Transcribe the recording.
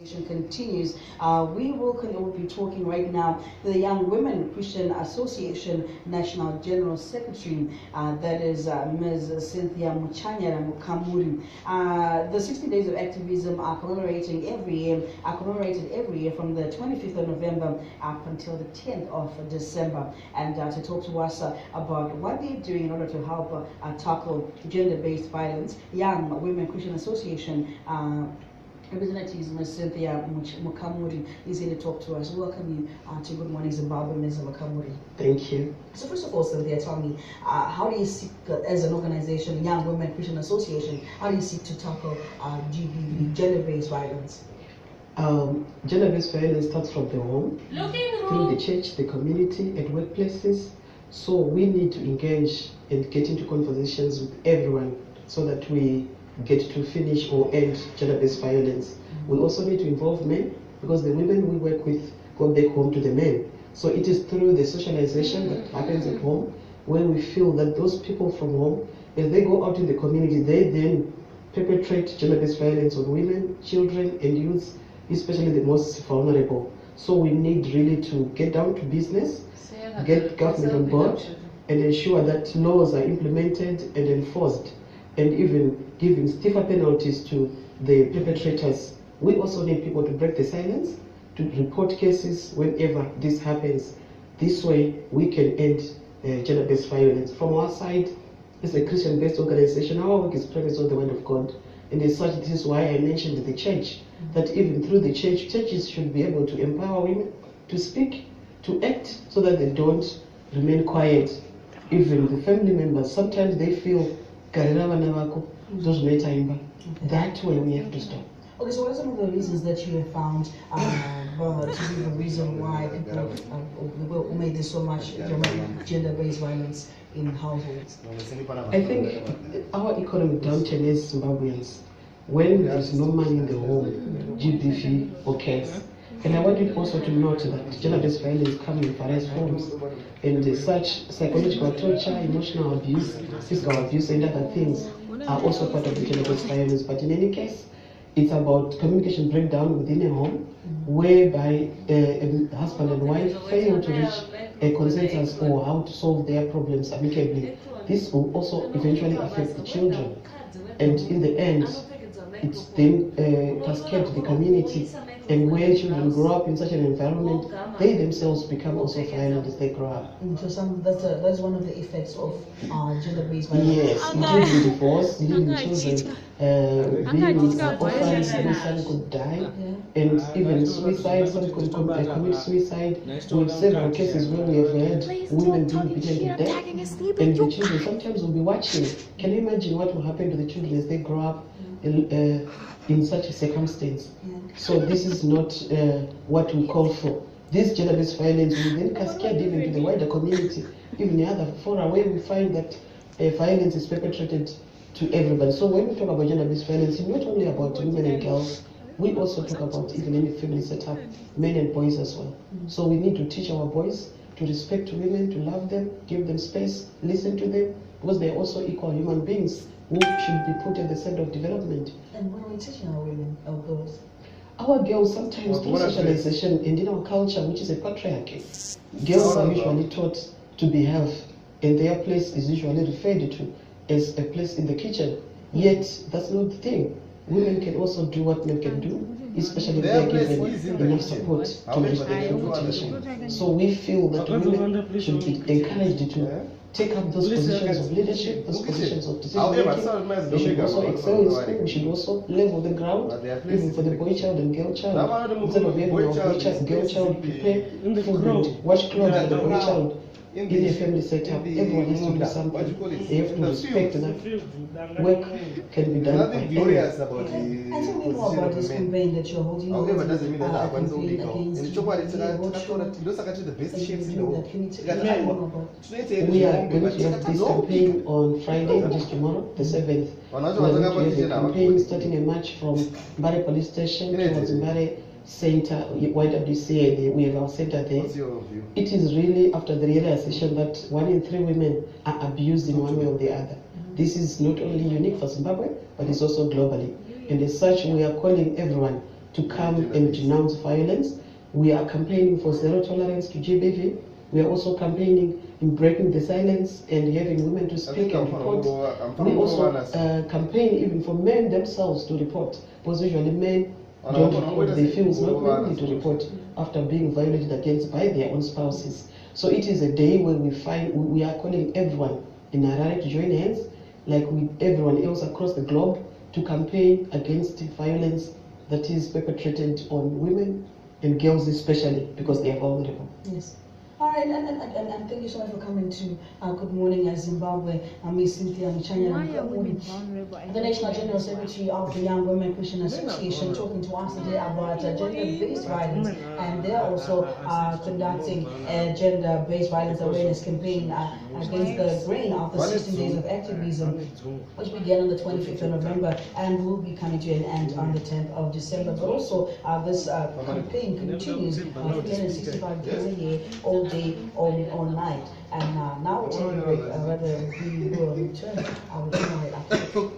Continues. We will be talking right now to the Young Women Christian Association National General Secretary, that is Ms. Cynthia Muchanyara Mukamuri. The 60 days of activism are commemorated every year from the 25th of November up until the 10th of December. And to talk to us about what they're doing in order to help tackle gender-based violence, Young Women Christian Association representatives Ms. Cynthia Mukamuri is here to talk to us. Welcome you to Good Morning Zimbabwe, Ms. Mukamuri. Thank you. So first of all, Cynthia, tell me, how do you seek, as an organization, Young Women Christian Association, how do you seek to tackle GBV, gender-based violence? Gender-based violence starts from the home, through the church, the community, at workplaces. So we need to engage and get into conversations with everyone so that we get to finish or end gender-based violence. We also need to involve men, because the women we work with go back home to the men. So it is through the socialization that happens at home, when we feel that those people from home, as they go out in the community, they then perpetrate gender-based violence on women, children and youth, especially the most vulnerable. So we need really to get down to business, get government on board and ensure that laws are implemented and enforced, and even giving stiffer penalties to the perpetrators. We also need people to break the silence, to report cases whenever this happens. This way we can end gender-based violence. From our side, as a Christian-based organization, our work is premised on the Word of God. And as such, this is why I mentioned the church, that even through the church, churches should be able to empower women to speak, to act, so that they don't remain quiet. Even the family members, sometimes they feel that way we have to stop. Okay, so what are some of the reasons that you have found to be the reason why people made this so much gender-based violence in households? I think our economic downturn as Zimbabweans, when there's no money in the home, GDP occurs. And I want you also to note that gender-based violence comes in various forms, and such psychological torture, emotional abuse, physical abuse and other things are also part of the gender-based violence. But in any case, it's about communication breakdown within a home, whereby a husband and wife fail to reach a consensus or how to solve their problems amicably. This will also eventually affect the children, and in the end, it's then cascades the community. And where children grow up in such an environment, they themselves become also violent as they grow up. So that's one of the effects of gender-based violence. Yes, including divorce, leaving children being orphans, and some could die, and even suicide. Some could commit suicide. We have several cases where we have had women being beaten to death, and the children sometimes will be watching. Can you imagine what will happen to the children as they grow up in such a circumstance? So this is not what we call for. This gender-based violence will then cascade even to the wider community. Even the other fora where we find that violence is perpetrated to everybody. So when we talk about gender-based violence, it's not only about women and girls, we also talk about even any family setup, men and boys as well. So we need to teach our boys to respect women, to love them, give them space, listen to them, because they are also equal human beings who should be put at the center of development. And what are we teaching our women, our girls? Our girls sometimes through socialization and in our culture, which is a patriarchy, girls are usually taught to behave, and their place is usually referred to as a place in the kitchen. Yet that's not the thing. Women can also do what men can do, especially if they are given enough support to reach their full potential. So we feel that women should be encouraged to take up those positions of leadership, those positions of decision making. They should also excel in school. We should also level the ground, even for the boy child and girl child. Instead of having our boy child, girl child prepare food and wash clothes for the boy child, in a family setup, everyone has to do something. They have to respect that work can be done by everyone. And tell me more about this campaign that you're holding. We are going to have this campaign on Friday, which is tomorrow, the 7th. We are going to have a campaign starting a march from Mbare Police Station towards Mbare Center, YWCA. We have our center there. It is really after the realization that 1 in 3 women are abused in one way or the other. This is not only unique for Zimbabwe, but it's also globally. And as such, we are calling everyone to come and denounce violence. We are campaigning for zero tolerance to GBV. We are also campaigning in breaking the silence and having women to speak and report. We also campaign even for men themselves to report, because usually men don't report. They feel it's not manly to report after being violated against by their own spouses. So it is a day where we are calling everyone in Harare to join hands, like with everyone else across the globe, to campaign against violence that is perpetrated on women and girls especially, because they are vulnerable. Yes. All right, and thank you so much for coming to Good Morning Zimbabwe. Miss Cynthia Muchanyara Mukamuri, the National General Secretary of the Young Women Christian Association, talking to us today about gender-based violence, and they're also conducting a gender-based violence awareness campaign against the grain of the 16 days of activism, which began on the 25th of November and will be coming to an end on the 10th of December. But also, this campaign continues 365 days a year, all day, all night. And now we'll take a break, we will return. I will return right after.